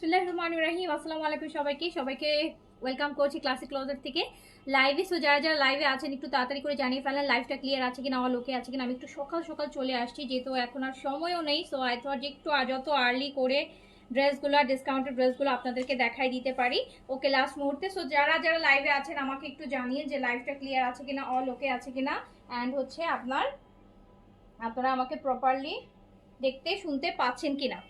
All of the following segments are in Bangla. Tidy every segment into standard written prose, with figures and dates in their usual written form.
বিসমিল্লাহির রহমানির রহিম। আসসালামু আলাইকুম সবাইকে ওয়েলকাম করছি ক্লাসিক ক্লোজার থেকে লাইভে। সো যারা যারা লাইভে আছেন একটু তাড়াতাড়ি করে জানিয়ে ফেলেন লাইভটা ক্লিয়ার আছে কিনা, আমার লোকে আছে কিনা। আমি একটু সকাল সকাল চলে আসছি যেহেতু এখন আর সময়ও নেই। সো আই থট যে একটু যত আর্লি করে ড্রেসগুলো, ডিসকাউন্টেড ড্রেসগুলো আপনাদেরকে দেখাই দিতে পারি ওকে লাস্ট মুহূর্তে। সো যারা যারা লাইভে আছেন আমাকে একটু জানিয়ে যে লাইভটা ক্লিয়ার আছে কিনা, অল ওকে আছে কিনা, অ্যান্ড হচ্ছে আপনারা আমাকে প্রপারলি দেখতে শুনতে পাচ্ছেন কিনা।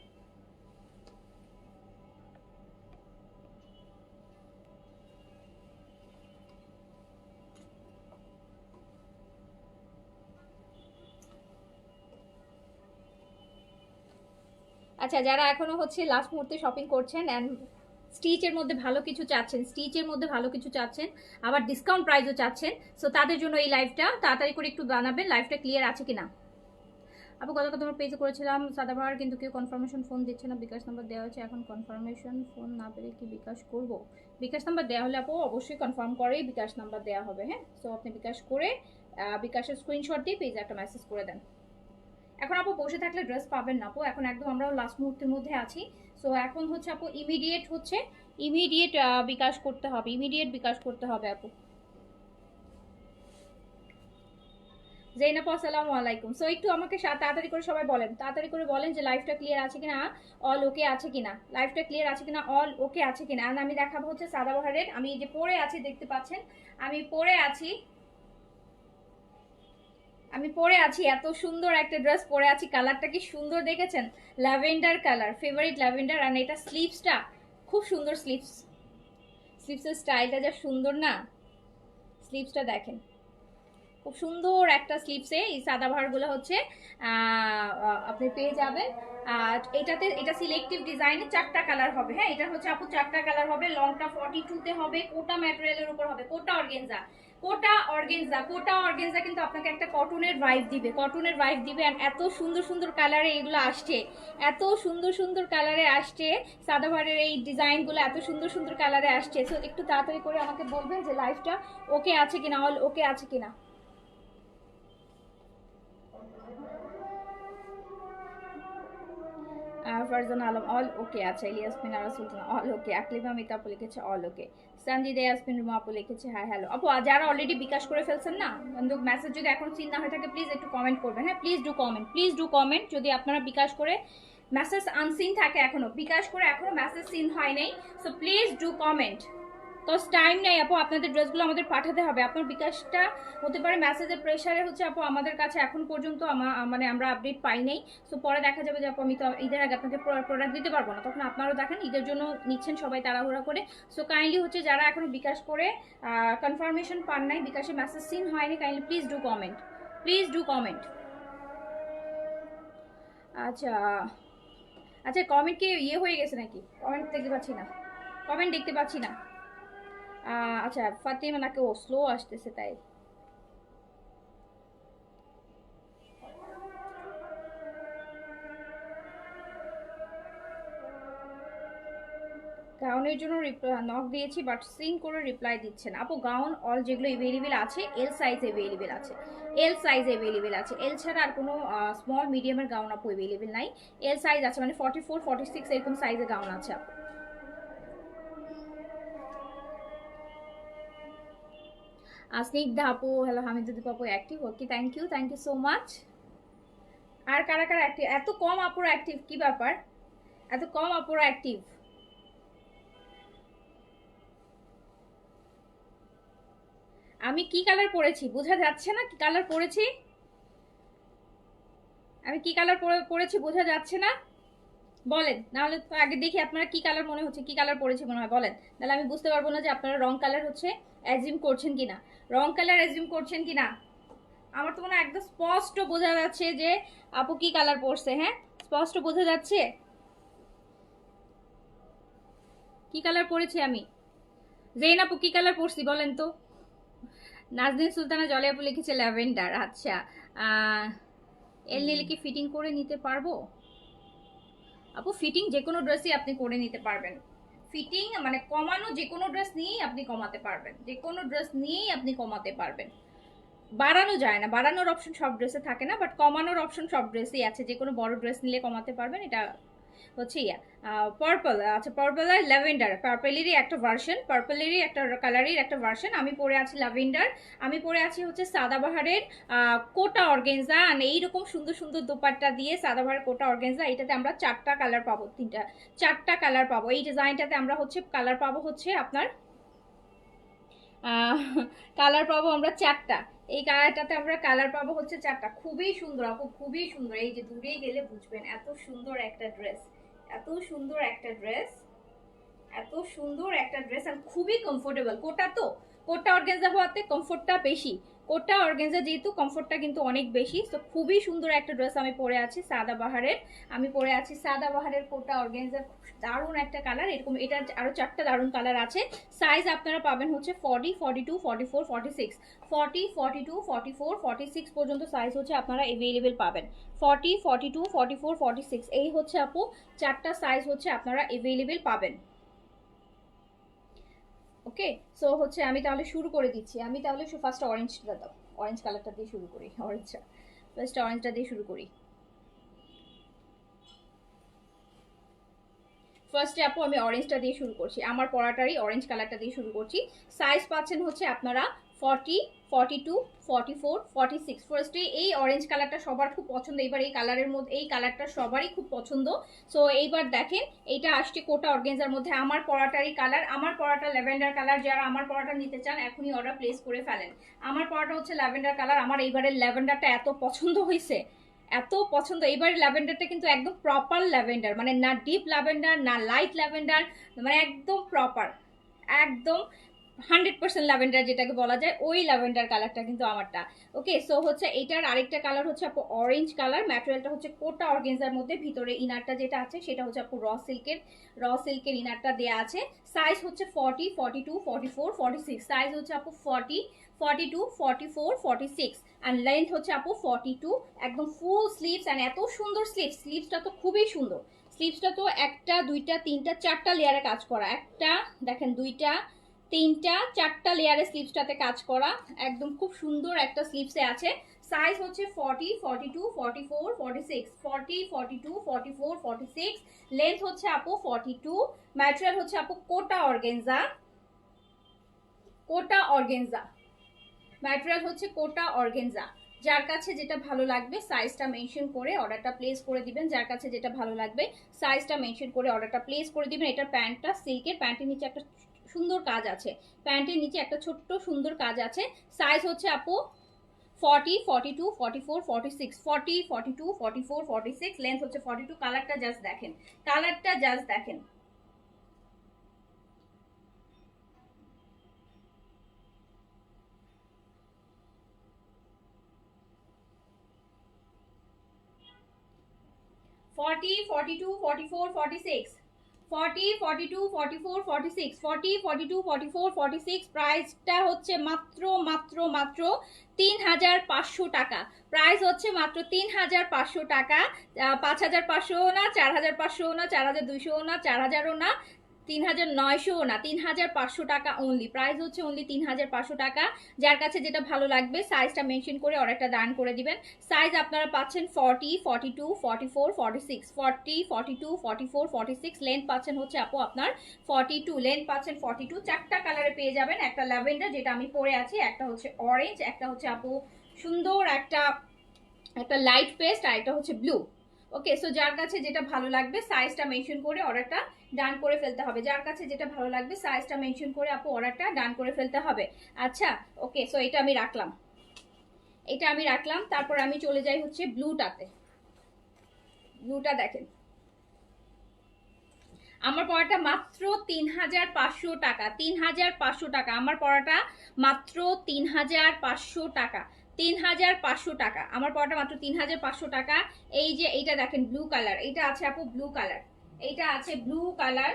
আচ্ছা, যারা এখনো হচ্ছে লাস্ট মুহূর্তে শপিং করছেন অ্যান্ড স্টিচের মধ্যে ভালো কিছু চাচ্ছেন, আবার ডিসকাউন্ট প্রাইসও চাচ্ছেন, সো তাদের জন্য এই লাইভটা তাড়াতাড়ি করে একটু জানাবেন লাইভটা ক্লিয়ার আছে কিনা। আপু গতকাল তোমার পেজে করেছিলাম সাদাভার, কিন্তু কেউ কনফার্মেশন ফোন দিচ্ছে না। বিকাশ নাম্বার দেওয়া হচ্ছে, এখন কনফার্মেশন ফোন না পেলে কি বিকাশ করব? বিকাশ নাম্বার দেওয়া হলে আপু অবশ্যই কনফার্ম করেই বিকাশ নাম্বার দেওয়া হবে। হ্যাঁ, সো আপনি বিকাশ করে বিকাশের স্ক্রিনশট দিয়ে পেজে একটা মেসেজ করে দেন। এখন আপু বসে থাকলে ড্রেস পাবেন না আপু, এখন একদম আমরা লাস্ট মুহূর্তের মধ্যে আছি। সো এখন হচ্ছে আপু ইমিডিয়েট বিকাশ করতে হবে, আপু। জেনাপু আসসালামু আলাইকুম। সো একটু আমাকে তাড়াতাড়ি করে বলেন যে লাইভটা ক্লিয়ার আছে কিনা, অল ওকে আছে কিনা, অল ওকে আছে কিনা। আর আমি দেখাবো হচ্ছে সাদাবাহারের, আমি যে পরে আছি দেখতে পাচ্ছেন, আমি পরে আছি এত সুন্দর একটা ড্রেস পরে আছি। কালারটা কি সুন্দর দেখেছেন, ল্যাভেন্ডার কালার, ফেভারিট ল্যাভেন্ডার। আর এটা স্লিভসটা খুব সুন্দর, স্লিভসের স্টাইলটা যা সুন্দর না, স্লিভসটা দেখেন খুব সুন্দর একটা স্লিভসে এই সাদাবাহারগুলো হচ্ছে আপনি পেয়ে যাবেন। আর এটা সিলেক্টিভ ডিজাইনে 4টা কালার হবে। হ্যাঁ, এটা হচ্ছে আপু 4টা কালার হবে। লংটা 42-তে হবে, কোটা ম্যাটেরিয়ালের উপর হবে, কোটা অর্গেনজা কিন্তু আপনাকে একটা কটনের ভাইব দিবে। আর এত সুন্দর সুন্দর কালারে এগুলো আসছে, সাদাবাহারের এই ডিজাইনগুলো এত সুন্দর সুন্দর কালারে আসছে। সো একটু তাড়াতাড়ি করে আমাকে বলবেন যে লাইফটা ওকে আছে কিনা, অল ওকে আছে কিনা। ফারজানা আলম অল ওকে। আচ্ছা, ইলিয়াস মিনারা সুলতানা অল ওকে। আকলিমা মিতা আপু লিখেছে অল ওকে। সঞ্জিদা ইয়াসমিন রুমা আপু লিখেছে হাই হ্যালো। আপু যারা অলরেডি বিকাশ করে ফেলছেন না, কিন্তু মেসেজ যদি এখন সিন না হয়ে থাকে প্লিজ একটু কমেন্ট করবেন। হ্যাঁ, প্লিজ ডু কমেন্ট যদি আপনারা বিকাশ করে মেসেজ আনসিন থাকে, এখনো বিকাশ করে এখনো মেসেজ সিন হয় নাই। So please do comment, cause time নেই আপু, আপনাদের ড্রেসগুলো আমাদের পাঠাতে হবে। আপনার বিকাশটা হতে পারে মেসেজের প্রেশারে হচ্ছে আপু আমাদের কাছে এখন পর্যন্ত মানে আমরা আপডেট পাই নাই। সো পরে দেখা যাবে যে আপু আমি তো ঈদের আগে আপনাকে প্রোডাক্ট দিতে পারবো না, তখন আপনারাও দেখেন ঈদের জন্য নিচ্ছেন সবাই তাড়াহুড়া করে। সো কাইন্ডলি হচ্ছে যারা এখনো বিকাশ করে কনফার্মেশন পান নাই, বিকাশে মেসেজ সিন হয়নি, কাইন্ডলি প্লিজ ডু কমেন্ট। আচ্ছা আচ্ছা, কমেন্ট কি ইয়ে হয়ে গেছে নাকি? কমেন্ট দেখতে পাচ্ছি না। আচ্ছা, ফাতিমা নাকি ও স্লো আসতেছে তাই। গাউনের জন্য নক দিয়েছি বাট সিন করে রিপ্লাই দিচ্ছেন আপু। গাউন অল যেগুলো অ্যাভেলেবেল আছে এল সাইজ অ্যাভেলেবেল আছে, এল ছাড়া আর কোনো স্মল মিডিয়ামের গাউন আপু অ্যাভেলেবেল নাই। এল সাইজ আছে, মানে 44 46 এরকম সাইজের গাউন আছে আপু। স্নিগ্ধা আপু হ্যালো, হামিদুদ্দিন আপু active, okay thank you so much. আর কারা কারা অ্যাক্টিভ? এত কম আপুরা অ্যাক্টিভ, কি ব্যাপার এত কম আপুরা অ্যাক্টিভ? আমি কি কালার পরেছি বোঝা যাচ্ছে না? আমি কি কালার পরেছি বোঝা যাচ্ছে না? বলেন, নাহলে তো আগে দেখি আপনারা কি কালার মনে হচ্ছে, কি কালার পরেছি মনে হয় বলেন, তাহলে আমি বুঝতে পারবো না যে আপনারা রং কালার হচ্ছে অ্যাজিউম করছেন কিনা। আমার তো মনে হয় একদম স্পষ্ট বোঝা যাচ্ছে যে আপু কি কালার পরছে। হ্যাঁ, স্পষ্ট বোঝা যাচ্ছে কি কালার পরেছি আমি। জেন আপু কি কালার পরছি বলেন তো। নাজনীন সুলতানা জলে আপু লিখেছে ল্যাভেন্ডার। আচ্ছা, এল নিলে কি ফিটিং করে নিতে পারবো? আপু ফিটিং যে কোনো ড্রেসই আপনি করে নিতে পারবেন। ফিটিং মানে কমানো যে কোনো ড্রেস নিয়েই আপনি কমাতে পারবেন, বাড়ানো যায় না, বাড়ানোর অপশন সব ড্রেসে থাকে না, বাট কমানোর অপশন সব ড্রেসেই আছে। যে কোনো বড় ড্রেস নিলে কমাতে পারবেন, এটা হচ্ছে ইয়া পার্পল, আচ্ছা পার্পল আর ল্যাভেন্ডার, পার্পলেরই একটা ভার্সন, পার্পলেরই একটা কালারের একটা ভার্সন। আমি পরে আছি ল্যাভেন্ডার, আমি পরে আছি হচ্ছে সাদাবাহারের কোটা অর্গেনজা, আর এইরকম সুন্দর সুন্দর দোপাট্টা দিয়ে সাদাবাহারের কোটা অর্গেনজা। এটাতে আমরা 4টা কালার পাবো, 4টা কালার পাবো এই ডিজাইনটাতে। আমরা হচ্ছে কালার পাবো হচ্ছে আপনার কালার পাবো আমরা 4টা, এই কালারটাতে আমরা কালার পাবো হচ্ছে 4টা। খুবই সুন্দর আপু, খুবই সুন্দর। এই যে দূরে গেলে বুঝবেন এত সুন্দর একটা ড্রেস, এত সুন্দর একটা ড্রেস, এত সুন্দর একটা ড্রেস, আর খুবই কমফোর্টেবল। কোটা তো, কোটা অর্গানজা হওয়াতে কমফোর্টটা বেশি, কোটা অর্গানজা যেহেতু কমফোর্টটা কিন্তু অনেক বেশি। তো খুবই সুন্দর একটা ড্রেস আমি পরে আছি সাদাবাহারের, আমি পরে আছি সাদাবাহারের কোটা অর্গানজা, দারুণ একটা কালার। এরকম এটা আরো 4টা দারুণ কালার আছে। সাইজ আপনারা পাবেন হচ্ছে 40, 42, 44, 46, 40, 42, 44, 46 পর্যন্ত সাইজ হচ্ছে আপনারা অ্যাভেলেবেল পাবেন। 40, 42, 44, 46 এই হচ্ছে আপু 4টা সাইজ হচ্ছে আপনারা অ্যাভেলেবেল পাবেন। ওকে, সো হচ্ছে আমি তাহলে শুরু করে দিচ্ছি। আমি তাহলে ফার্স্ট অরেঞ্জটা দাও, অরেঞ্জ কালারটা দিয়ে শুরু করি। অরেঞ্জটা ফার্স্ট, অরেঞ্জটা দিয়ে শুরু করি। ফার্স্টে আপু আমি অরেঞ্জটা দিয়ে শুরু করছি, আমার পরাটারই অরেঞ্জ কালারটা দিয়ে শুরু করছি। সাইজ পাচ্ছেন হচ্ছে আপনারা 40, 42, 44, 46। ফার্স্টে এই অরেঞ্জ কালারটা সবার খুব পছন্দ, এইবার এই কালারের মধ্যে এই কালারটা সবারই খুব পছন্দ। সো এইবার দেখেন এইটা আসছে কোটা অর্গেনজার মধ্যে, আমার পরাটারই কালার, আমার পরাটা ল্যাভেন্ডার কালার। যারা আমার পরাটা নিতে চান এখনই অর্ডার প্লেস করে ফেলেন। আমার পরাটা হচ্ছে ল্যাভেন্ডার কালার, আমার এইবারের ল্যাভেন্ডারটা এত পছন্দ হয়েছে, এত পছন্দ। এবার ল্যাভেন্ডারটা কিন্তু একদম প্রপার ল্যাভেন্ডার, মানে না ডিপ ল্যাভেন্ডার না লাইট ল্যাভেন্ডার, মানে একদম প্রপার, একদম 100% ল্যাভেন্ডার যেটাকে বলা যায়, ওই ল্যাভেন্ডার কালারটা কিন্তু আমারটা। ওকে, সো হচ্ছে এটার আরেকটা কালার হচ্ছে আপু অরেঞ্জ কালার। ম্যাটেরিয়ালটা হচ্ছে কোটা অর্গেনজার মধ্যে, ভিতরে ইনারটা যেটা আছে সেটা হচ্ছে আপু র সিল্কের ইনারটা দেয়া আছে। সাইজ হচ্ছে 40, 42, 44, 46। সাইজ হচ্ছে আপু 40, 42, 44, 46 আর লেন্থ হচ্ছে আপু 42। একদম ফুল স্লিভস, আর এত সুন্দর স্লিভস, স্লিভসটা তো খুবই সুন্দর। স্লিভসটা তো 1টা 2টা 3টা 4টা লেয়ারে কাজ করা, একটা দেখেন 2টা 3টা 4টা লেয়ারে স্লিভসটাতে কাজ করা, একদম খুব সুন্দর একটা স্লিভসে আছে। সাইজ হচ্ছে 40, 42, 44, 46, 40, 42, 44, 46। লেন্থ হচ্ছে আপু 42। ম্যাটেরিয়াল হচ্ছে আপু কোটা অর্গেনজা, কোটা অর্গেনজা ম্যাটেরিয়াল হচ্ছে কোটা অর্গেনজা। যার কাছে যেটা ভালো লাগবে সাইজটা মেনশন করে অর্ডারটা প্লেস করে দিবেন। যার কাছে যেটা ভালো লাগবে সাইজটা মেনশন করে অর্ডারটা প্লেস করে দিবেন। এটার প্যান্টটা সিল্কের, প্যান্টের নিচে একটা সুন্দর কাজ আছে, প্যান্টের নিচে একটা ছোট্ট সুন্দর কাজ আছে। সাইজ হচ্ছে আপু 40, 42, 44, 46, 40, 42, 44, 46। লেন্থ হচ্ছে 42। কালারটা জাস্ট দেখেন, কালারটা জাস্ট দেখেন। 40, 42, 44, 46, 40, 42, 44, 46, 40, 42, 44, 46। প্রাইসটা হচ্ছে মাত্র মাত্র মাত্র 3500 টাকা। প্রাইস হচ্ছে মাত্র 3500 টাকা। 5500 না, 4500 না, 4200 না, 4000ও না, 3900 না, 3500 টাকা অনলি। প্রাইস হচ্ছে অনলি 3500 টাকা। যার কাছে যেটা ভালো লাগবে সাইজটা মেনশন করে অর্ডারটা দান করে দিবেন। সাইজ আপনারা পাচ্ছেন 40, 42, 44, 46, 40, 42, 44, 46। লেন্থ পাচ্ছেন হচ্ছে আপু আপনার 42, লেন্থ পাচ্ছেন 42। 4টা কালারে পেয়ে যাবেন, একটা ল্যাভেন্ডার যেটা আমি পরে আছি, একটা হচ্ছে অরেঞ্জ, একটা হচ্ছে আপু সুন্দর একটা লাইট পেস্ট, আর একটা হচ্ছে ব্লু। ওকে, সো যার কাছে যেটা ভালো লাগবে সাইজটা মেনশন করে অর্ডারটা ডান করে ফেলতে হবে। যার কাছে যেটা ভালো লাগবে সাইজটা মেনশন করে আপু অর্ডারটা ডান করে ফেলতে হবে। আচ্ছা, ওকে, সো এটা আমি রাখলাম, এটা আমি রাখলাম। তারপর আমি চলে যাই হচ্ছে ব্লুটাতে। ব্লুটা দেখেন, আমার পড়াটা মাত্র 3500 টাকা, 3500 টাকা। আমার পড়াটা মাত্র 3500 টাকা, 3500 টাকা। আমার পড়াটা মাত্র 3500 টাকা। এই যে এইটা দেখেন ব্লু কালার, এইটা আছে আপু ব্লু কালার, এইটা আছে ব্লু কালার,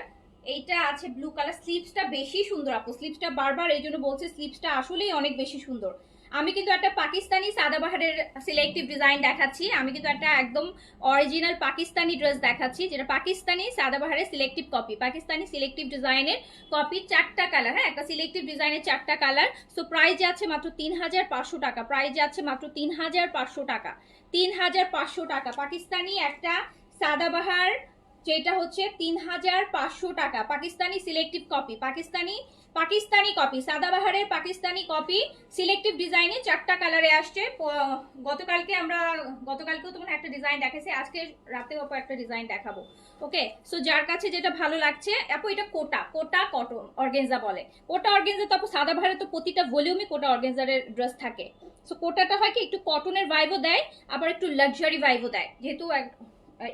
এইটা আছে ব্লু কালার। স্লিভসটা বেশি সুন্দর আপু, স্লিভসটা বারবার এই জন্য বলছি, স্লিভসটা আসলেই অনেক বেশি সুন্দর। আমি কিন্তু একটা পাকিস্তানি সাদাবাহারের সিলেক্টিভ ডিজাইন দেখাচ্ছি, আমি কিন্তু একটা একদম অরিজিনাল পাকিস্তানি ড্রেস দেখাচ্ছি, যেটা পাকিস্তানি সাদাবাহারের সিলেক্টিভ কপি, পাকিস্তানি সিলেক্টিভ ডিজাইনের কপি। 4টা কালার, হ্যাঁ, একটা সিলেক্টিভ ডিজাইনের 4টা কালার। সো প্রাইস যাচ্ছে মাত্র 3500 টাকা, প্রাইস যাচ্ছে মাত্র 3500 টাকা, 3500 টাকা। পাকিস্তানি একটা সাদাবাহার যেটা হচ্ছে 3500 টাকা, Pakistani selective copy, Pakistani copy, সাদাবাহারের পাকিস্তানি কপি, সিলেক্টিভ ডিজাইনে 4টা কালারে আসছে। গতকালকেও তোমার একটা ডিজাইন দেখাইছি, আজকে রাতেও আপু একটা ডিজাইন দেখাবো। ওকে, সো যার কাছে যেটা ভালো লাগছে আপু, এটা কোটা কটন অর্গেনজা বলে। কোটা অর্গেনজা তো আপু সাদাবাহারে তো প্রতিটা ভলিউমে কোটা অর্গেনজার ড্রেস থাকে। সো কোটাটা হয় কি একটু কটনের ভাইবও দেয়, আবার একটু লাক্সারি ভাইবও দেয়, যেহেতু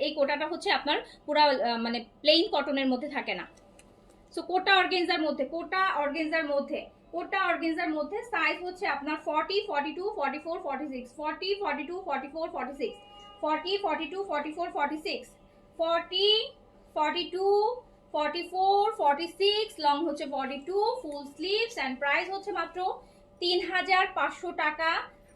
এই কোটাটা হচ্ছে আপনার পুরা মানে প্লেন কটনের মধ্যে থাকে না। সো কোটা অর্গেনজার মধ্যে সাইজ হচ্ছে আপনার 40, 42, 44, 46, 40, 42, 44, 46, 40, 42, 44, 46, 40, 42, 44, 46, লং হচ্ছে 42, ফুল স্লিভস এন্ড প্রাইস হচ্ছে মাত্র 3500 টাকা।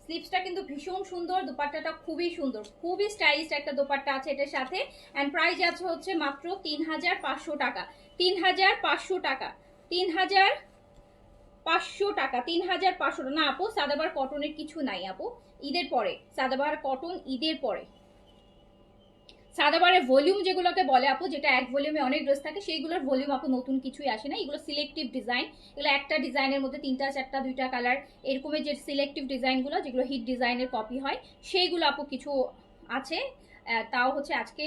স্লিভসটা কিন্তু ভীষণ সুন্দর, দোপাট্টাটা খুবই সুন্দর, খুবই স্টাইলিশ একটা দোপাট্টা আছে এটার সাথে। এন্ড প্রাইস আছে হচ্ছে মাত্র 3500 টাকা। 3500 টাকা, 3500 টাকা, 3500 না আপু, সাদাবার কটনের কিছু নাই আপু, ঈদের পরে সাদাবার কটন, ঈদের পরে। সাদাবারের ভলিউম যেগুলোকে বলে আপু, যেটা এক ভলিউমে অনেক ড্রেস থাকে, সেইগুলোর ভলিউম আপু নতুন কিছুই আসে না, এগুলো সিলেক্টিভ ডিজাইন। এগুলো একটা ডিজাইনের মধ্যে 3টা 4টা 2টা কালার এরকমের যে সিলেক্টিভ ডিজাইনগুলো, যেগুলো হিট ডিজাইনের কপি হয়, সেইগুলো আপু কিছু আছে। তাও হচ্ছে আজকে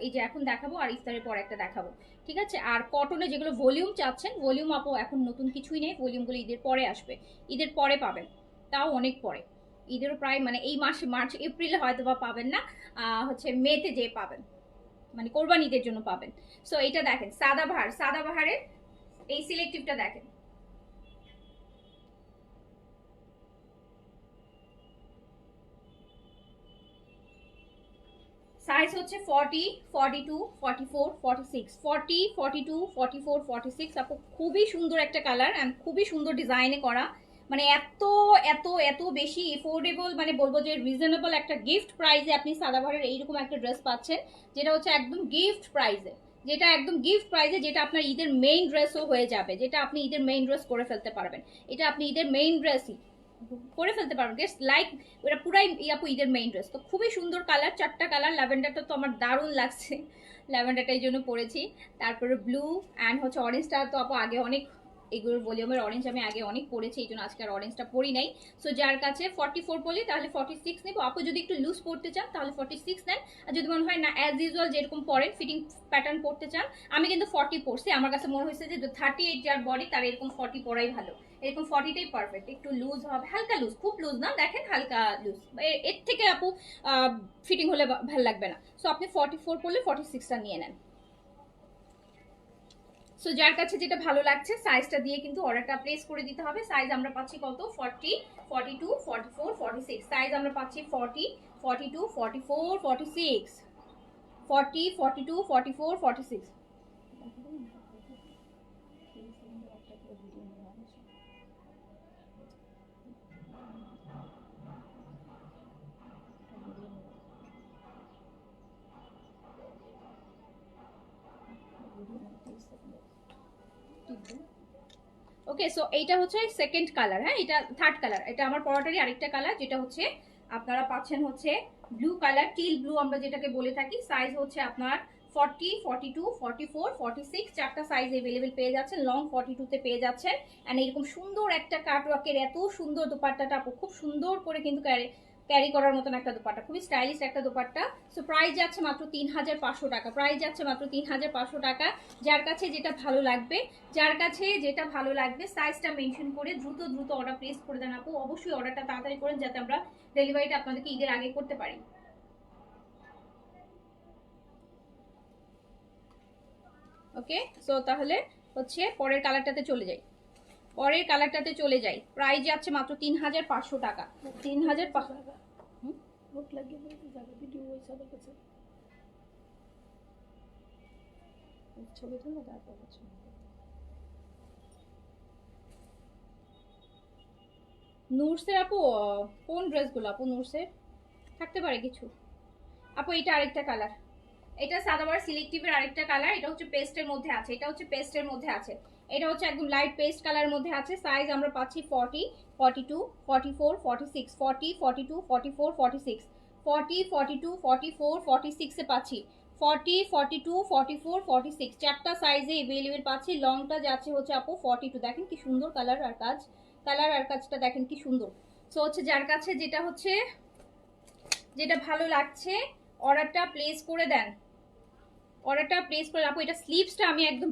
এই যে এখন দেখাবো, আর ইফতারের পর একটা দেখাবো, ঠিক আছে। আর কটনে যেগুলো ভলিউম চাচ্ছেন, ভলিউম আপু এখন নতুন কিছুই নেই, ভলিউমগুলো ঈদের পরে আসবে, ঈদের পরে পাবেন, তাও অনেক পরে। ঈদেরও প্রায় মানে এই মাসে মার্চ এপ্রিলে হয়তো বা পাবেন না, হচ্ছে মেতে যে পাবেন, মানে কোরবান ঈদের জন্য পাবেন। সো এটা দেখেন সাদাবাহারের এই সিলেক্টিভটা দেখেন, সাইজ হচ্ছে 40, 42, 44, 46, 40, 42, 44, 46। আপু খুবই সুন্দর একটা কালার এন্ড খুবই সুন্দর ডিজাইনে করা, মানে এত এত এত বেশি এফোর্ডেবল, মানে বলবো যে রিজনেবল একটা গিফট প্রাইসে আপনি সাদাবাহারের এইরকম একটা ড্রেস পাচ্ছেন, যেটা হচ্ছে একদম গিফট প্রাইসে, যেটা আপনার ঈদের মেইন ড্রেসও হয়ে যাবে, যেটা আপনি ঈদের মেইন ড্রেস করে ফেলতে পারবেন। এটা আপনি ঈদের মেইন ড্রেসই করে ফেলতে পারবেন, জাস্ট লাইক ওটা পুরাই আপু ঈদের মেইন ড্রেস। তো খুবই সুন্দর কালার, 4টা কালার, ল্যাভেন্ডারটা তো আমার দারুণ লাগছে, ল্যাভেন্ডারটা এই জন্য পরেছি। তারপরে ব্লু অ্যান্ড হচ্ছে অরেঞ্জটা তো আপু আগে অনেক, এগুলোর ভলিউমের অরেঞ্জ আমি আগে অনেক পরেছি, এই জন্য আজকে আর অরেঞ্জটা পরি নাই। সো যার কাছে 44 বলি তাহলে 46 নেবো, আপু যদি একটু লুজ পড়তে চান তাহলে 46 নেন, আর যদি মনে হয় না অ্যাজ ইউজুয়াল যেরকম পরেন ফিটিং প্যাটার্ন পড়তে চান, আমি কিন্তু 40 পরছি, আমার কাছে মনে হয়েছে যে 38 যার বডি তার এরকম 40 পরাই ভালো, এরকম 40টাই পারফেক্ট, একটু লুজ হবে, হালকা লুজ, খুব লুজ না, দেখেন হালকা লুজ, এর থেকে আপু ফিটিং হলে ভালো লাগবে না। সো আপনি 44 পরলে 46টা নিয়ে নেন। সো যার কাছে যেটা ভালো লাগছে সাইজটা দিয়ে কিন্তু অর্ডারটা প্লেস করে দিতে হবে। সাইজ আমরা পাচ্ছি কত, 40, 42, 44, 46, সাইজ আমরা পাচ্ছি 40, 42, 44, 46, 40, 42, 44, 46। ওকে, সো এইটা হচ্ছে সেকেন্ড কালার, হ্যাঁ এটা থার্ড কালার, এটা আমার পরোটারই আরেকটা কালার, যেটা হচ্ছে আপনারা পাচ্ছেন হচ্ছে ব্লু কালার, টিল ব্লু আমরা যেটাকে বলে থাকি। সাইজ হচ্ছে আপনার 40, 42, 44, 46, 4টা সাইজ अवेलेबल পেয়ে যাচ্ছেন, লং 42 পেয়ে যাচ্ছেন। এন্ড এরকম সুন্দর একটা কাটওয়ার্কের এত সুন্দর দোপাট্টাটা খুব সুন্দর করে কিন্তু ক্যারি করার মতন একটা দোপাট্টা, খুবই স্টাইলিশ একটা দোপাট্টা। সো প্রাইস যাচ্ছে মাত্র 3500 টাকা, প্রাইস যাচ্ছে মাত্র 3500 টাকা। যার কাছে যেটা ভালো লাগবে সাইজটা মেনশন করে দ্রুত অর্ডার প্লেস করে দেন আপু, অবশ্যই অর্ডারটা তাড়াতাড়ি করেন যাতে আমরা ডেলিভারিটা আপনাদেরকে ঈদের আগে করতে পারি। ওকে, সো তাহলে হচ্ছে পরের কালারটাতে চলে যাই, প্রাইস যাচ্ছে মাত্র 3500 টাকা, 3500। নুরসের আপু কোন ড্রেসগুলো আপু, নুরসের থাকতে পারে কিছু আপু। এটা আরেকটা কালার, এটা সাদাবার সিলেক্টিভের আরেকটা কালার, এটা হচ্ছে পেস্টের মধ্যে আছে, এটা হচ্ছে একদম লাইট পেস্ট কালারের মধ্যে আছে। সাইজ আমরা পাচ্ছি 40, 42, 44, 46, 40, 42, 44, 46, 40, 42, 44, 46 এ পাচ্ছি, 40, 42, 44, 46 চারটা সাইজে अवेलेबल পাচ্ছি। লংটা যাচ্ছে হচ্ছে আপু 42। দেখেন কি সুন্দর কালার আর কাজ, কালার আর কাজটা দেখেন কি সুন্দর। সো হচ্ছে যার কাছে যেটা ভালো লাগছে অর্ডারটা প্লেস করে দেন, অর্ডারটা প্লেস করে। আপু এটা স্লিভসটা আমি একদম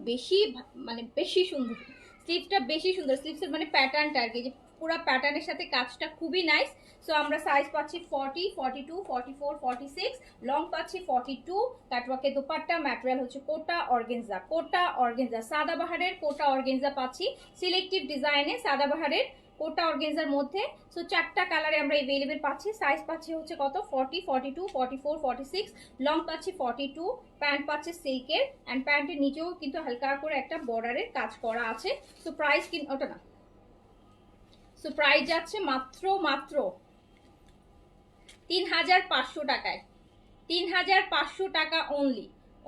মানে বেশি সুন্দর, স্লিভসটা বেশি সুন্দর, স্লিভসের মানে প্যাটার্নটা আর কি, যে পুরো প্যাটার্নের সাথে কাজটা খুবই নাইস। সো আমরা সাইজ পাচ্ছি 40, 42, 44, 46, লং পাচ্ছি 42। কাটওয়ার্কের দোপাট্টা, ম্যাটেরিয়াল হচ্ছে কোটা অর্গেনজা, কোটা অর্গেনজা, সাদাবাহারের কোটা অর্গেনজা পাচ্ছি, সিলেক্টিভ ডিজাইনে সাদাবাহারের কোটা অর্গেনজার মধ্যে। সো চারটা কালারে আমরা अवेलेबल পাচ্ছি। সাইজ পাচ্ছি হচ্ছে কত 40, 42, 44, 46, লং পাচ্ছি 42। প্যান্ট পাচ্ছে সিল্কের, অ্যান্ড প্যান্টের নিচেও কিন্তু হালকা করে একটা বর্ডারের কাজ করা আছে। সো প্রাইস কিন্তু ওটা না, সো প্রাইস যাচ্ছে মাত্র 3500 টাকায়, 3500 টাকা অনলি,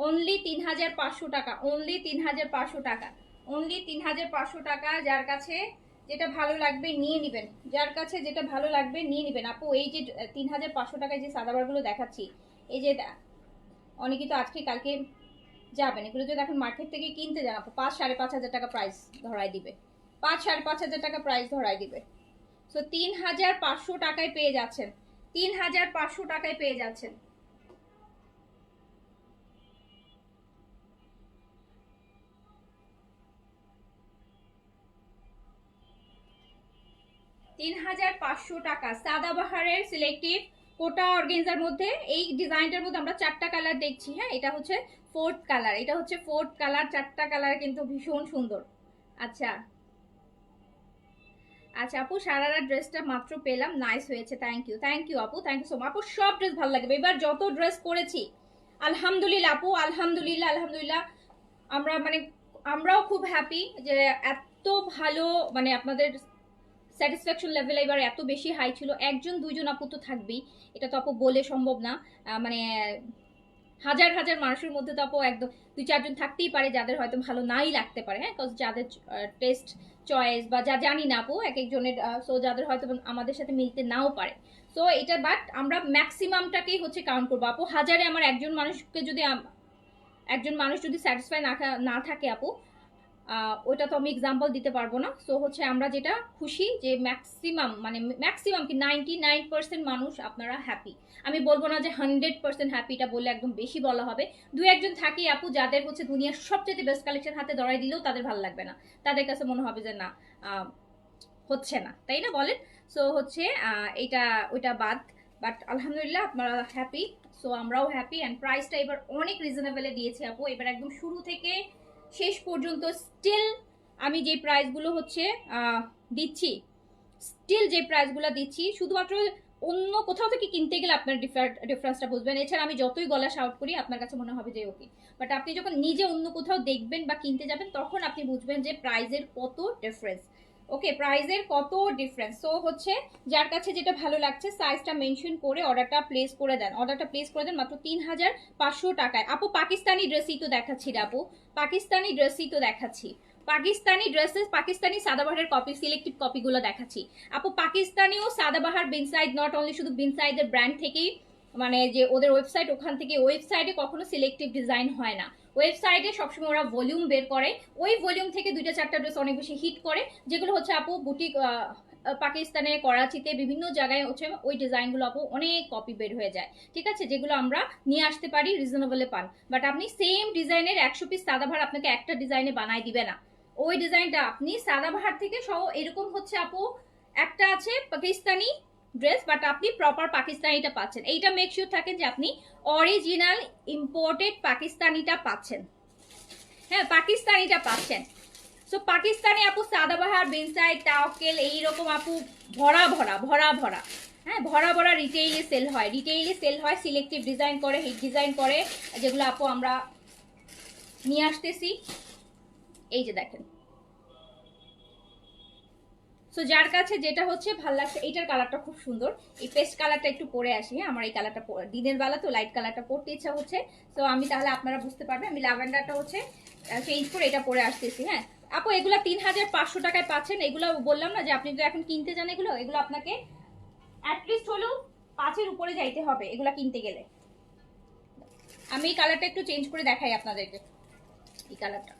অনলি 3500 টাকা, অনলি 3500 টাকা, অনলি 3500 টাকা। যার কাছে যেটা ভালো লাগবে নিয়ে নেবেন, যার কাছে যেটা ভালো লাগবে নিয়ে নেবেন। আপু এই যে 3500 টাকায় যে সাদাবারগুলো দেখাচ্ছি, এই যে অনেকে তো আজকে কালকে যাবেন, এগুলো যদি এখন মার্কেট থেকে কিনতে যান আপু 5-5.5 টাকা প্রাইস ধরাই দিবে, 5-5.5 টাকা প্রাইস ধরাই দিবে। সো 3500 টাকায় পেয়ে যাচ্ছেন, 3500 টাকায় পেয়ে যাচ্ছেন। টাকা সাদাবাহারের সিলেক্টিভ কোটা অর্গেনজার মধ্যে। এই ডিজাইনটার মধ্যে আমরা চারটা কালার দেখছি। হ্যাঁ, এটা হচ্ছে ফোর্থ কালার, এটা হচ্ছে ফোর্থ কালার। চারটা কালার কিন্তু ভীষণ সুন্দর। আচ্ছা আচ্ছা আপু, সারারা ড্রেসটা মাত্র পেলাম, নাইস হয়েছে, থ্যাংক ইউ, থ্যাংক ইউ আপু, থ্যাংক ইউ সো মাচ। আপু সব ড্রেস ভালো লাগবে, এবার যত ড্রেস করেছি আলহামদুলিল্লাহ আপু, আলহামদুলিল্লাহ, আলহামদুলিল্লাহ। আমরাও খুব হ্যাপি যে এত ভালো, মানে আপনাদের স্যাটিসফ্যাকশন লেভেল এবার এত বেশি হাই ছিল। একজন দুইজন আপু তো থাকবেই, এটা তো আপু বলে সম্ভব না। মানে হাজার হাজার মানুষের মধ্যে তো আপু একদম 2-4 জন থাকতেই পারে যাদের হয়তো ভালো নাই লাগতে পারে। হ্যাঁ, বিকজ যাদের টেস্ট চয়েস বা যা জানি না আপু এক একজনের, সো যাদের হয়তো আমাদের সাথে মিলতে নাও পারে। সো এটা বাট আমরা ম্যাক্সিমামটাকেই হচ্ছে কাউন্ট করবো আপু। হাজারে আমার একজন মানুষ যদি স্যাটিসফাই না থাকে আপু, ওটা তো আমি এক্সাম্পল দিতে পারবো না। সো হচ্ছে আমরা যেটা খুশি যে ম্যাক্সিমাম কি 99% মানুষ আপনারা হ্যাপি। আমি বলবো না যে 100% হ্যাপিটা বলে একদম বেশি বলা হবে। 2-1 জন থাকি আপু যাদের হচ্ছে দুনিয়ার সবচেয়ে বেস্ট কালেকশন হাতে ধরাই দিলেও তাদের ভালো লাগবে না, তাদের কাছে মনে হবে যে না হচ্ছে না, তাই না বলেন? সো হচ্ছে এটা ওইটা বাদ, বাট আলহামদুলিল্লাহ আপনারা হ্যাপি, সো আমরাও হ্যাপি। অ্যান্ড প্রাইসটা এবার অনেক রিজনেবলে দিয়েছি আপু। এবার একদম শুরু থেকে শেষ পর্যন্ত স্টিল আমি যে প্রাইসগুলো হচ্ছে দিচ্ছি, শুধুমাত্র অন্য কোথাও থেকে কিনতে গেলে আপনার ডিফারেন্সটা বুঝবেন। এছাড়া আমি যতই গলা শাউট করি আপনার কাছে মনে হবে যে ওকে, বাট আপনি যখন নিজে অন্য কোথাও দেখবেন বা কিনতে যাবেন তখন আপনি বুঝবেন যে প্রাইসের কত ডিফারেন্স। ওকে, প্রাইসের কত ডিফারেন্স। সো হচ্ছে যার কাছে যেটা ভালো লাগছে সাইজটা মেনশন করে অর্ডারটা প্লেস করে দেন, মাত্র 3500 টাকায়। আপু পাকিস্তানি ড্রেসই তো দেখাচ্ছি রে আপু, পাকিস্তানি ড্রেসই তো দেখাচ্ছি, পাকিস্তানি ড্রেসেস, পাকিস্তানি সাদাবাহারের কপি, সিলেক্টিভ কপিগুলো দেখাচ্ছি আপু। পাকিস্তানি ও সাদাবাহার বিনসাইড, নট অনলি শুধু বিনসাইডের ব্র্যান্ড থেকেই, মানে যে ওদের ওয়েবসাইট, ওখান থেকে ওয়েবসাইটে কখনো সিলেক্টিভ ডিজাইন হয় না। ওয়েবসাইটে সবসময় ওরা ভলিউম বের করে, ওই ভলিউম থেকে 2-4টা ড্রেস অনেক বেশি হিট করে, যেগুলো হচ্ছে আপু বুটিক পাকিস্তানে, করাচিতে, বিভিন্ন জায়গায় হচ্ছে ওই ডিজাইনগুলো আপু অনেক কপি বের হয়ে যায়। ঠিক আছে, যেগুলো আমরা নিয়ে আসতে পারি রিজনেবলে পান, বাট আপনি সেম ডিজাইনের 100 পিস সাদাবাহার আপনাকে একটা ডিজাইনে বানাই দিবে না। ওই ডিজাইনটা আপনি সাদাবাহার থেকে সহ এরকম হচ্ছে আপু একটা আছে পাকিস্তানি ড্রেস, বাট আপনি প্রপার পাকিস্তানিটা পাচ্ছেন। এইটা মেক শিওর থাকেন যে আপনি অরিজিনাল ইম্পোর্টেড পাকিস্তানিটা পাচ্ছেন। হ্যাঁ, পাকিস্তানিটা পাচ্ছেন। সো পাকিস্তানি আপু সাদাবাহার, বিনসাইড, তাওকেল এইরকম আপু ভরা ভরা ভরা ভরা, হ্যাঁ ভরা ভরা রিটেইলে সেল হয়, সিলেক্টিভ ডিজাইন করে, হিট ডিজাইন করে, যেগুলো আপু আমরা নিয়ে আসতেছি। এই যে দেখেন, সো যার কাছে যেটা হচ্ছে ভালো লাগছে, এইটার কালারটা খুব সুন্দর, এই পেস্ট কালারটা একটু পরে আসি। হ্যাঁ, আমার এই কালারটা দিনের বেলা তো লাইট কালারটা পরতে ইচ্ছা হচ্ছে, তো আমি তাহলে আপনারা বুঝতে পারবেন আমি ল্যাভেন্ডারটা হচ্ছে চেঞ্জ করে এটা পরে আসতেছি। হ্যাঁ আপু, এগুলো 3500 টাকায় পাচ্ছেন। এগুলো বললাম না যে আপনি যদি এখন কিনতে যান এগুলো আপনাকে অ্যাটলিস্ট হলেও 5-এর উপরে যাইতে হবে এগুলো কিনতে গেলে। আমি এই কালারটা একটু চেঞ্জ করে দেখাই আপনাদেরকে, এই কালারটা।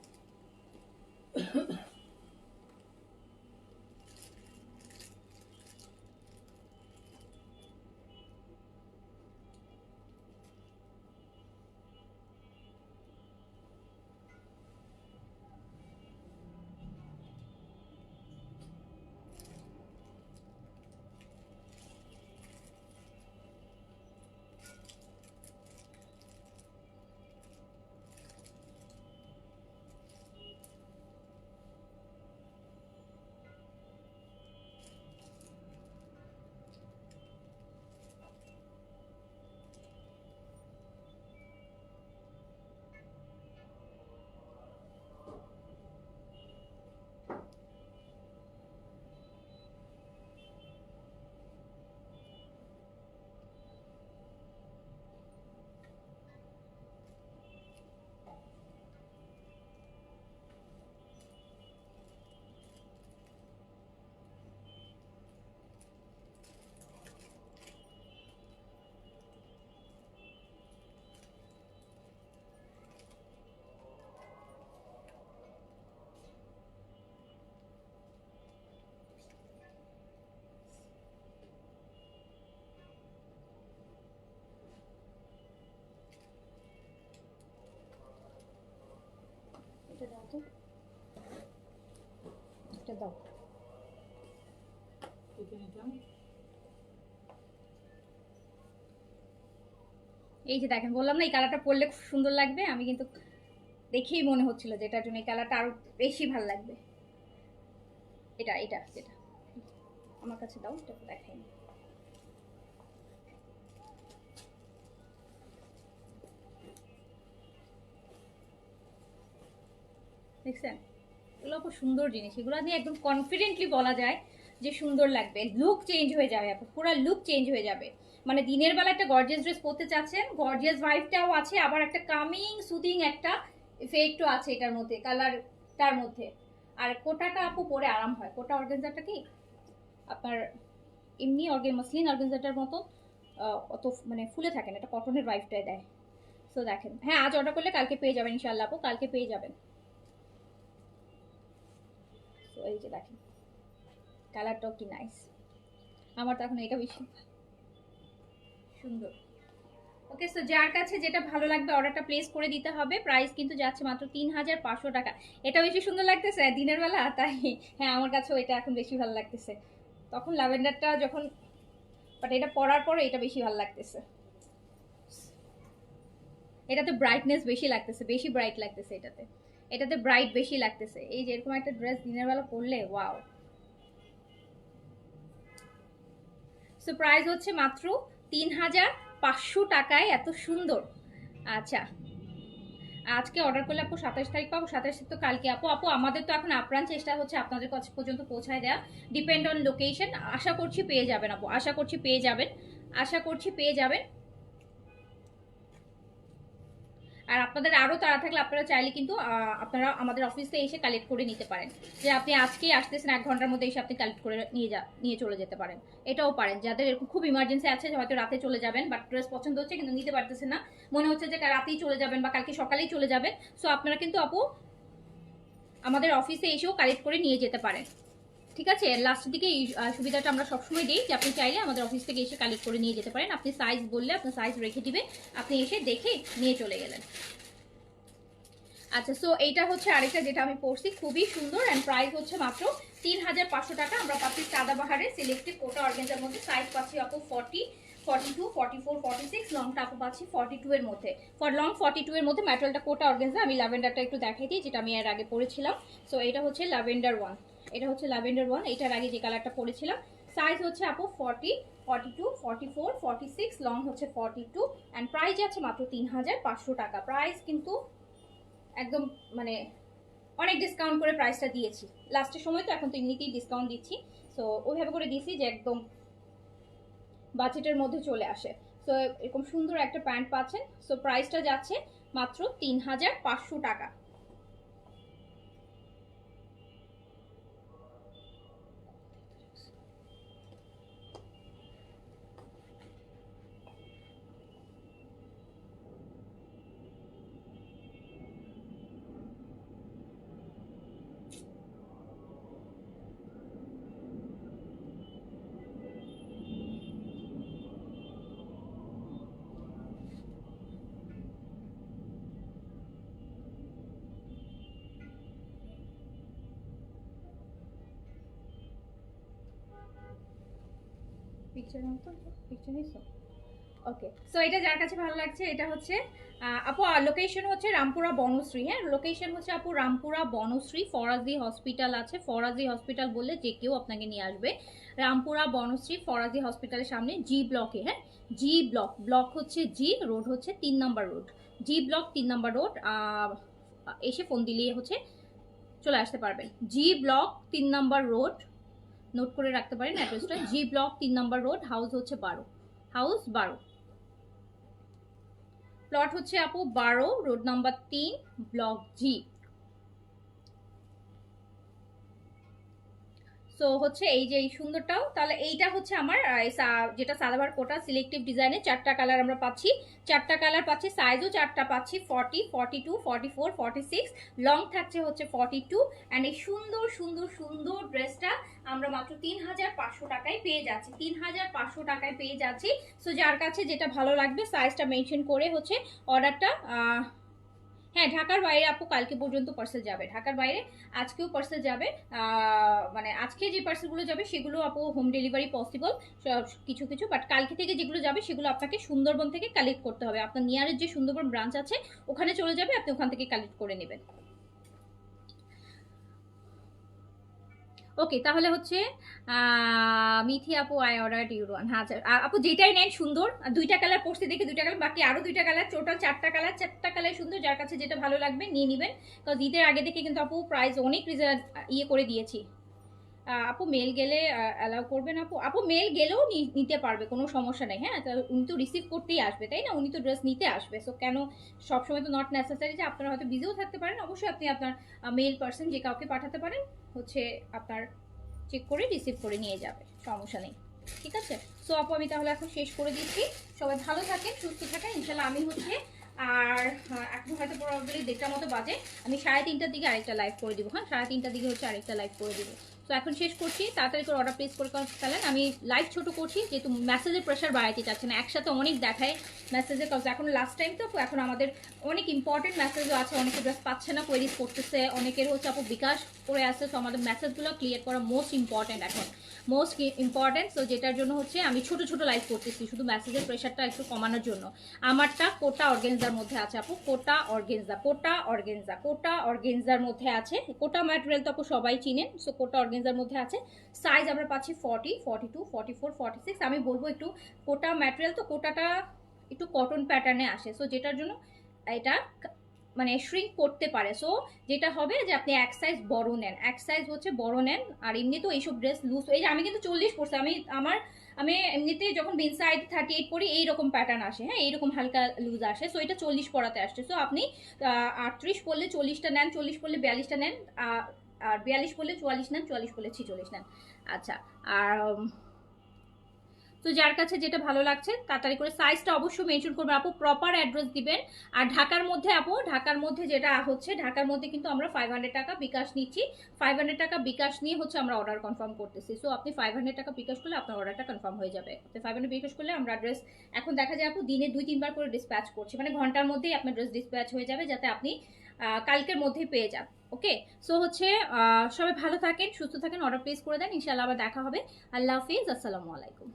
এটা দাও তো, এটা দাও। এই যে দেখেন, বললাম না এই কালারটা পরলে খুব সুন্দর লাগবে। আমি কিন্তু দেখেই মনে হচ্ছিল যে এটার জন্য এই কালারটা আরো বেশি ভালো লাগবে। এটা এটা যেটা আমার কাছে দাও, এটা দেখাই। দেখছেন, এগুলো খুব সুন্দর জিনিস, এগুলো নিয়ে একদম কনফিডেন্টলি বলা যায় যে সুন্দর লাগবে, লুক চেঞ্জ হয়ে যাবে, পুরো লুক চেঞ্জ হয়ে যাবে। মানে দিনের বেলা একটা গর্জিয়াস ড্রেস পরতে চাচ্ছেন, গর্জিয়াস ভাইবটাও আছে, আবার একটা কামিং সুদিং একটা ইফেক্টও আছে এটার মধ্যে, কালারটার মধ্যে। আর কোটাটা আপু পরে আরাম হয়, কোটা অর্গানজাটা কি আপনার এমনি মসলিন অর্গানজাটার মতো অত মানে ফুলে থাকে না, এটা কটনের ভাইবটাই দেয়। সো দেখেন, হ্যাঁ আজ অর্ডার করলে কালকে পেয়ে যাবেন ইনশাআল্লাহ আপু, কালকে পেয়ে যাবেন। তো এই যে দেখেন কালারটাও কি নাইস, আমার তো এখন এটা বেশি সুন্দর। ওকে, সো যার কাছে যেটা ভালো লাগবে অর্ডারটা প্লেস করে দিতে হবে। প্রাইস কিন্তু যাচ্ছে মাত্র 3500 টাকা। এটা বেশি সুন্দর লাগতেছে দিনের বেলা, তাই হ্যাঁ আমার কাছেও এটা এখন বেশি ভালো লাগতেছে। তখন ল্যাভেন্ডারটা যখন, বাট এটা পরার পরে এটা বেশি ভালো লাগতেছে। এটাতে ব্রাইটনেস বেশি লাগতেছে, বেশি ব্রাইট লাগতেছে এটাতে, এটাতে ব্রাইট বেশি লাগতেছে। এই যে এরকম একটা ড্রেস দিনের বেলা পরলে ওয়াও। সো প্রাইস হচ্ছে মাত্র 3500 টাকায়, এত সুন্দর। আচ্ছা, আজকে অর্ডার করলে আপু 27 তারিখ পাবো, 27 তো কালকে। আপু আপু আমাদের তো এখন আপ্রাণ চেষ্টা হচ্ছে আপনাদের কাছে পর্যন্ত পৌঁছায় দেওয়া, ডিপেন্ড অন লোকেশন। আশা করছি পেয়ে যাবেন আপু, আশা করছি পেয়ে যাবেন, আশা করছি পেয়ে যাবেন। আর আপনাদের আরও তাড়া থাকলে আপনারা চাইলে কিন্তু আপনারা আমাদের অফিসে এসে কালেক্ট করে নিতে পারেন, যে আপনি আজকেই আসতেছেন 1 ঘন্টার মধ্যে এসে আপনি কালেক্ট করে নিয়ে চলে যেতে পারেন। এটাও পারেন, যাদের এরকম খুব ইমার্জেন্সি আছে, হয়তো রাতে চলে যাবেন বাট ড্রেস পছন্দ হচ্ছে কিন্তু নিতে পারতেছেন না, মনে হচ্ছে যে রাতেই চলে যাবেন বা কালকে সকালেই চলে যাবেন। সো আপনারা কিন্তু আপু আমাদের অফিসে এসেও কালেক্ট করে নিয়ে যেতে পারেন। ঠিক আছে, লাস্টের দিকে এই সুবিধাটা আমরা সবসময় দিই যে আপনি চাইলে আমাদের অফিস থেকে এসে কালেক্ট করে নিয়ে যেতে পারেন। আপনি সাইজ বললে আপনার সাইজ রেখে দিবে, আপনি এসে দেখে নিয়ে চলে গেলেন। আচ্ছা, সো এইটা হচ্ছে আরেকটা যেটা আমি পরছি, খুবই সুন্দর অ্যান্ড প্রাইস হচ্ছে মাত্র 3500 টাকা। আমরা পাচ্ছি সাদাবাহারের সিলেক্টিভ কোটা অর্গানজার মধ্যে, সাইজ পাচ্ছি আপু 40, 42, 44, 46, লংটা আপু পাচ্ছি 42 এর মধ্যে, লং 42 এর মধ্যে। ম্যাটেরিয়ালটা কোটা অর্গানজা। আমি ল্যাভেন্ডারটা একটু দেখাই দিই, যেটা আমি এর আগে পরেছিলাম। সো এটা হচ্ছে ল্যাভেন্ডার 1, এটা হচ্ছে ল্যাভেন্ডার 1, এটার আগে যে কালারটা পরেছিলাম। সাইজ হচ্ছে আপু 40, 42, 44, 46, লং হচ্ছে 42 অ্যান্ড প্রাইস আছে মাত্র 3500 টাকা। প্রাইস কিন্তু একদম মানে অনেক ডিসকাউন্ট করে প্রাইসটা দিয়েছি লাস্টের সময়, তো এখন তো এমনিতেই ডিসকাউন্ট দিচ্ছি। সো ওইভাবে করে দিয়েছি যে একদম বাজেটের মধ্যে চলে আসে। সো এরকম সুন্দর একটা প্যান্ট পাচ্ছেন। সো প্রাইসটা যাচ্ছে মাত্র 3500 টাকা। পিকচারের মতো পিকচার নিছো? ওকে, সো এটা যার কাছে ভালো লাগছে, এটা হচ্ছে আপু লোকেশন হচ্ছে রামপুরা বনশ্রী। হ্যাঁ, লোকেশন হচ্ছে আপু রামপুরা বনশ্রী, ফরাজি হসপিটাল আছে, ফরাজি হসপিটাল বললে যে কেউ আপনাকে নিয়ে আসবে। রামপুরা বনশ্রী ফরাজি হসপিটালের সামনে জি ব্লকে। হ্যাঁ, জি ব্লক, ব্লক হচ্ছে জি, রোড হচ্ছে 3 নম্বর রোড, জি ব্লক 3 নম্বর রোড। এসে ফোন দিলেই হচ্ছে চলে আসতে পারবেন। জি ব্লক 3 নম্বর রোড, নোট করে রাখতে পারেন অ্যাড্রেসটা। জি ব্লক 3 নম্বর রোড, হাউস হচ্ছে 12, হাউস 12, প্লট হচ্ছে আপু 12, রোড নাম্বার 3, ব্লক জি। সো হচ্ছে এই যে এই সুন্দরটাও, তাহলে এইটা হচ্ছে আমার যেটা সালোয়ার কোটা সিলেক্টিভ ডিজাইনে 4টা কালার আমরা পাচ্ছি, 4টা কালার পাচ্ছি, সাইজও 4টা পাচ্ছি, 40, 42, 44, 46, লং থাকছে হচ্ছে 42। অ্যান্ড এই সুন্দর সুন্দর সুন্দর ড্রেসটা আমরা মাত্র 3500 টাকায় পেয়ে যাচ্ছি, 3500 টাকায় পেয়ে যাচ্ছি। সো যার কাছে যেটা ভালো লাগবে সাইজটা মেনশন করে হচ্ছে অর্ডারটা। হ্যাঁ, ঢাকার বাইরে আপু কালকে পর্যন্ত পার্সেল যাবে, ঢাকার বাইরে আজকেও পার্সেল যাবে। মানে আজকে যে পার্সেলগুলো যাবে সেগুলো আপু হোম ডেলিভারি পসিবল কিছু কিছু, বাট কালকে থেকে যেগুলো যাবে সেগুলো আপনাকে সুন্দরবন থেকে কালেক্ট করতে হবে। আপনার নিয়ারের যে সুন্দরবন ব্রাঞ্চ আছে ওখানে চলে যাবে, আপনি ওখান থেকে কালেক্ট করে নেবেন। ওকে, তাহলে হচ্ছে মিথি আপু আই অর্ডার ইউর ওয়ান। হ্যাঁ আপু যেটাই নেন সুন্দর, 2টা কালার পড়ছে দেখে 2টা কালার, বাকি আরো 2টা কালার, টোটাল 4টা কালার, 4টা কালার সুন্দর। যার কাছে যেটা ভালো লাগবে নিয়ে নেবেন, কারণ ঈদের আগে থেকে কিন্তু আপু প্রাইস অনেক ইয়ে করে দিয়েছি। আপু মেল গেলে অ্যালাউ করবেন? আপু আপু মেল গেলেও নিতে পারবে, কোনো সমস্যা নেই। হ্যাঁ, উনি তো রিসিভ করতেই আসবে তাই না, উনি তো ড্রেস নিতে আসবে। সো কেন, সবসময় তো নট নেসেসারি যে আপনারা হয়তো বিজিও থাকতে পারেন, অবশ্যই আপনি আপনার মেল পার্সন যে কাউকে পাঠাতে পারেন, হচ্ছে আপনার চেক করে রিসিভ করে নিয়ে যাবে, সমস্যা নেই। ঠিক আছে, সো আপু আমি তাহলে এখন শেষ করে দিচ্ছি। সবাই ভালো থাকেন, সুস্থ থাকেন ইনশাল্লাহ। আমি হচ্ছে আর এখন হয়তো প্রবাবলি 1:30টার মতো বাজে, আমি 3:30টার দিকে আরেকটা লাইভ করে দিব। হ্যাঁ, 3:30টার দিকে হচ্ছে আরেকটা লাইভ করে দিব। তো এখন শেষ করছি, তাড়াতাড়ি করে অর্ডার প্লেস করে ফেলেন। আমি লাইভ ছোট করছি যেহেতু মেসেজের প্রেশার বাড়াইতে চাচ্ছে না, একসাথে অনেক দেখায় মেসেজের, কাজ এখন লাস্ট টাইম তো এখন আমাদের অনেক ইম্পর্টেন্ট মেসেজও আছে, অনেকে ড্রেস পাচ্ছে না, কোয়েরিজ করতেছে, অনেকের হচ্ছে আপু বিকাশ করে আসছে। সো আমাদের মেসেজগুলো ক্লিয়ার করা মোস্ট ইম্পর্টেন্ট এখন, মোস্ট ইম্পর্টেন্ট। সো যেটার জন্য হচ্ছে আমি ছোট ছোট লাইভ করতেছি শুধু মেসেজের প্রেশারটা একটু কমানোর জন্য। আমারটা কোটা অর্গেনজার মধ্যে আছে আপু, কোটা অর্গেনজা, কোটা অর্গেনজা, কোটা অর্গেনজার মধ্যে আছে। কোটা ম্যাটেরিয়াল তো আপু সবাই চিনেন। সো কোটা অর্গেনজার মধ্যে আছে, সাইজ আমরা পাচ্ছি 40, 42, 44, 46। আমি বলবো একটু কোটা ম্যাটেরিয়াল তো কোটাটা একটু কটন প্যাটার্নে আসে, সো যেটার জন্য এটা মানে শ্রিঙ্ক করতে পারে। সো যেটা হবে যে আপনি এক সাইজ বড় নেন, এক সাইজ হচ্ছে বড় নেন। আর এমনি তো এইসব ড্রেস লুজ, এই যে আমি কিন্তু 40 পড়ছি, আমি এমনিতে যখন বিনসাইড 38 পরি এইরকম প্যাটার্ন আসে। হ্যাঁ, এইরকম হালকা লুজ আসে। সো এটা 40 পরাতে আসছে। সো আপনি 38 পড়লে 40টা নেন, 40 পড়লে 42টা নেন, আর 42 পড়লে 44 নেন, 44 পড়লে 46 নেন। আচ্ছা, আর তো যার কাছে যেটা ভালো লাগছে তাড়াতাড়ি করে সাইজটা অবশ্যই মেনশন করবেন আপু, প্রপার অ্যাড্রেস দিবেন। আর ঢাকার মধ্যে আপু, ঢাকার মধ্যে যেটা হচ্ছে, ঢাকার মধ্যে কিন্তু আমরা 500 টাকা বিকাশ নিচ্ছি, 500 টাকা বিকাশ নিয়ে হচ্ছে আমরা অর্ডার কনফার্ম করতেছি। সো আপনি 500 টাকা বিকাশ করলে আপনার অর্ডারটা কনফার্ম হয়ে যাবে। আপনি 500 বিকাশ করলে আমরা ড্রেস এখন দেখা যায় আপু দিনে 2-3 বার করে ডিসপ্যাচ করছি, মানে ঘন্টার মধ্যেই আপনার ড্রেস ডিসপ্যাচ হয়ে যাবে, যাতে আপনি কালকের মধ্যেই পেয়ে যান। ওকে, সো হচ্ছে সবাই ভালো থাকেন, সুস্থ থাকেন, অর্ডার প্লেস করে দেন, ইনশাআল্লাহ আবার দেখা হবে। আল্লাহ হাফিজ, আসসালামু আলাইকুম।